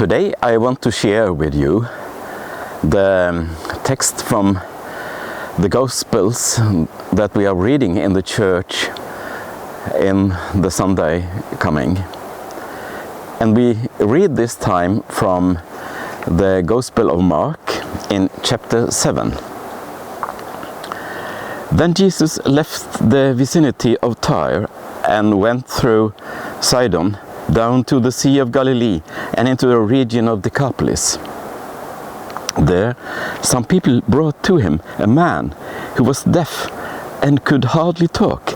Today I want to share with you the text from the Gospels that we are reading in the church in the Sunday coming. And we read this time from the Gospel of Mark in chapter 7. Then Jesus left the vicinity of Tyre and went through Sidon down to the Sea of Galilee and into the region of Decapolis. There some people brought to him a man who was deaf and could hardly talk,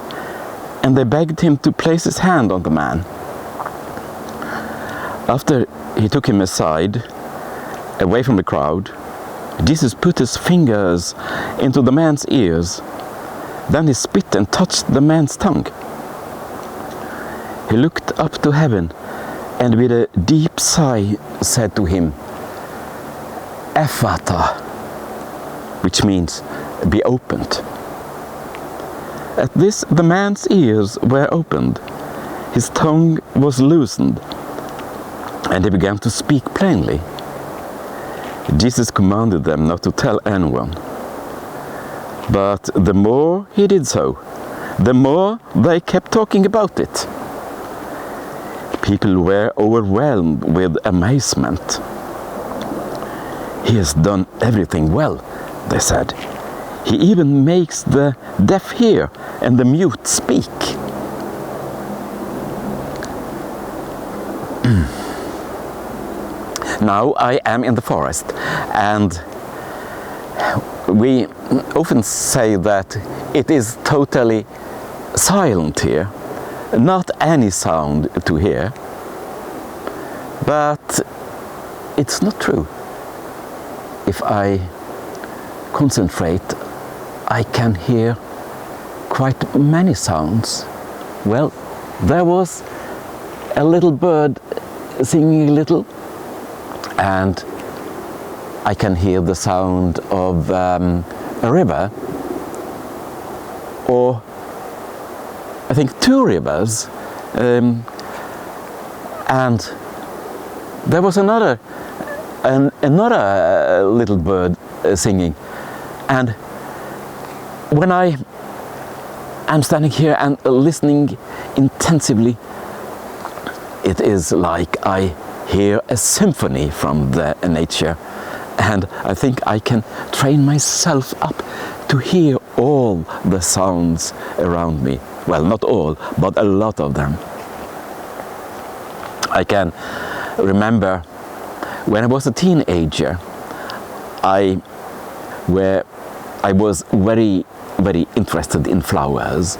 and they begged him to place his hand on the man. After he took him aside, away from the crowd, Jesus put his fingers into the man's ears. Then he spit and touched the man's tongue. He looked up to heaven and with a deep sigh said to him, Ephata, which means be opened. At this the man's ears were opened, his tongue was loosened, and he began to speak plainly. Jesus commanded them not to tell anyone. But the more he did so, the more they kept talking about it. People were overwhelmed with amazement. He has done everything well, they said. He even makes the deaf hear and the mute speak. Now I am in the forest, and we often say that it is totally silent here, not any sound to hear, but it's not true. If I concentrate, I can hear quite many sounds. Well, there was a little bird singing a little, and I can hear the sound of a river, or I think two rivers, and there was another little bird singing. And when I am standing here and listening intensively, it is like I hear a symphony from the nature. And I think I can train myself up to hear all the sounds around me. Well, not all, but a lot of them. I can remember when I was a teenager, I was very, very interested in flowers,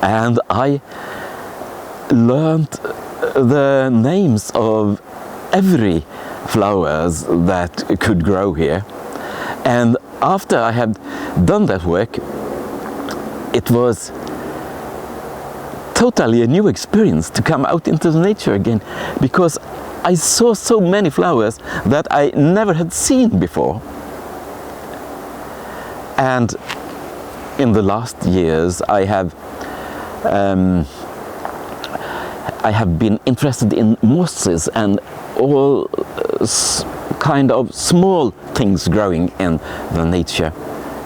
and I learned the names of every flowers that could grow here. And after I had done that work, it was totally a new experience to come out into the nature again, because I saw so many flowers that I never had seen before. And in the last years I have been interested in mosses and all kind of small things growing in the nature,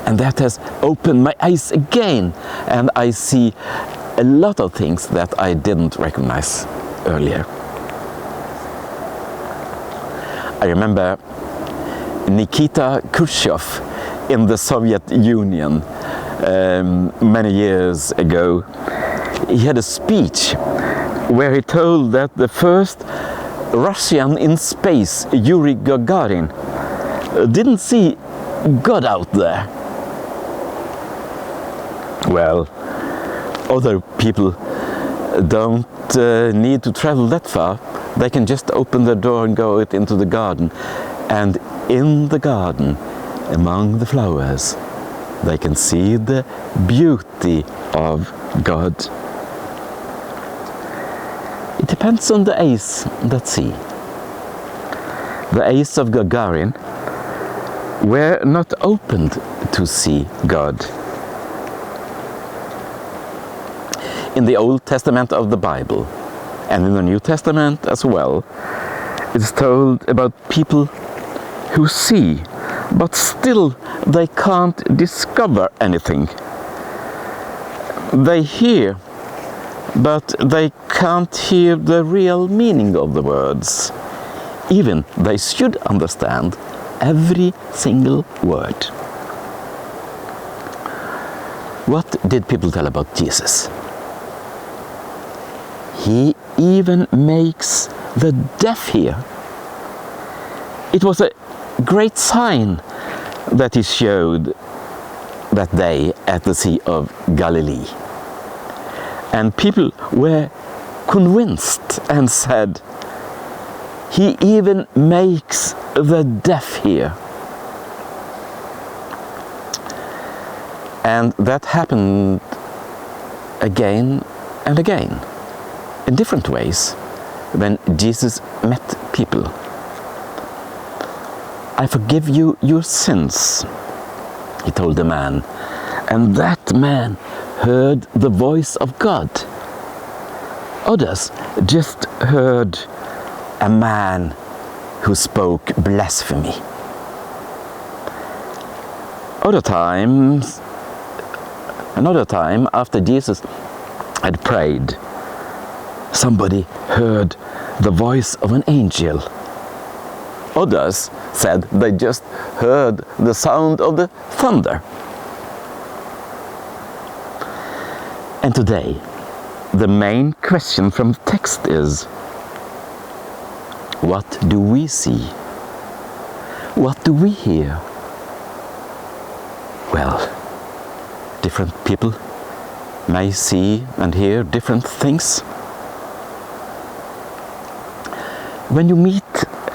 and that has opened my eyes again, and I see a lot of things that I didn't recognize earlier. I remember Nikita Khrushchev in the Soviet Union many years ago. He had a speech where he told that the first Russian in space, Yuri Gagarin, didn't see God out there. Well, other people don't need to travel that far. They can just open the door and go out into the garden. And in the garden, among the flowers, they can see the beauty of God. It depends on the eyes that see. The eyes of Gagarin were not opened to see God. In the Old Testament of the Bible, and in the New Testament as well, It's told about people who see, but still they can't discover anything. They hear, but they can't hear the real meaning of the words. Even they should understand every single word. What did people tell about Jesus? He even makes the deaf hear. It was a great sign that he showed that day at the Sea of Galilee. And people were convinced and said, he even makes the deaf hear. And that happened again and again, in different ways, when Jesus met people. I forgive you your sins, he told the man. And that man heard the voice of God. Others just heard a man who spoke blasphemy. Another time, after Jesus had prayed, somebody heard the voice of an angel. Others said they just heard the sound of the thunder. And today, the main question from the text is, what do we see? What do we hear? Well, different people may see and hear different things. When you meet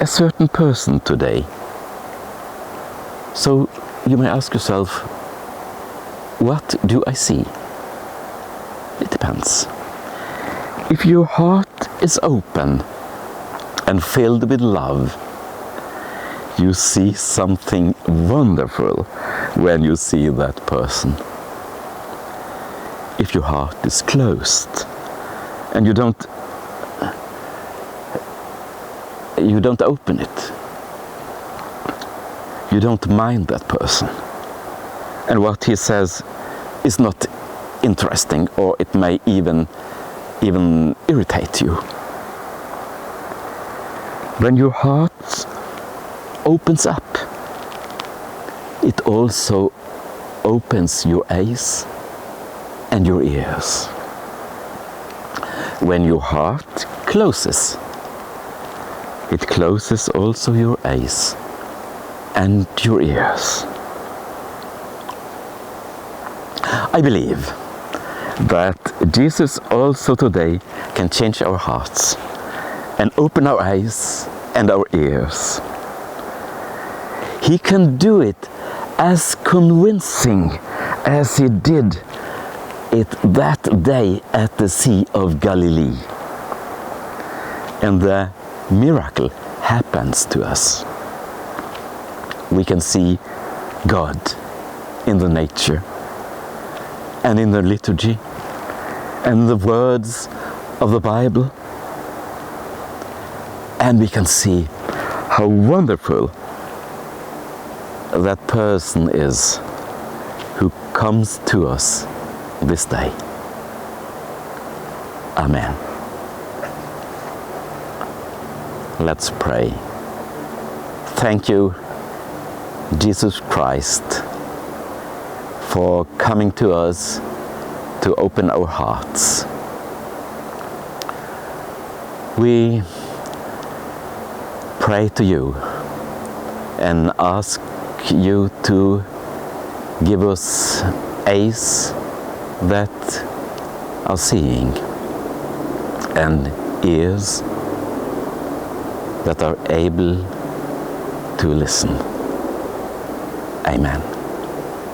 a certain person today, so you may ask yourself, what do I see? It depends. If your heart is open and filled with love, you see something wonderful when you see that person. If your heart is closed and you don't open it, you don't mind that person, and what he says is not interesting, or it may even irritate you. When your heart opens up, it also opens your eyes and your ears. When your heart closes, it closes also your eyes and your ears. I believe that Jesus also today can change our hearts and open our eyes and our ears. He can do it as convincing as he did it that day at the Sea of Galilee. And the miracle happens to us. We can see God in the nature and in the liturgy and the words of the Bible. And we can see how wonderful that person is who comes to us this day. Amen. Let's pray. Thank you, Jesus Christ, for coming to us to open our hearts. We pray to you and ask you to give us eyes that are seeing and ears that are able to listen. Amen.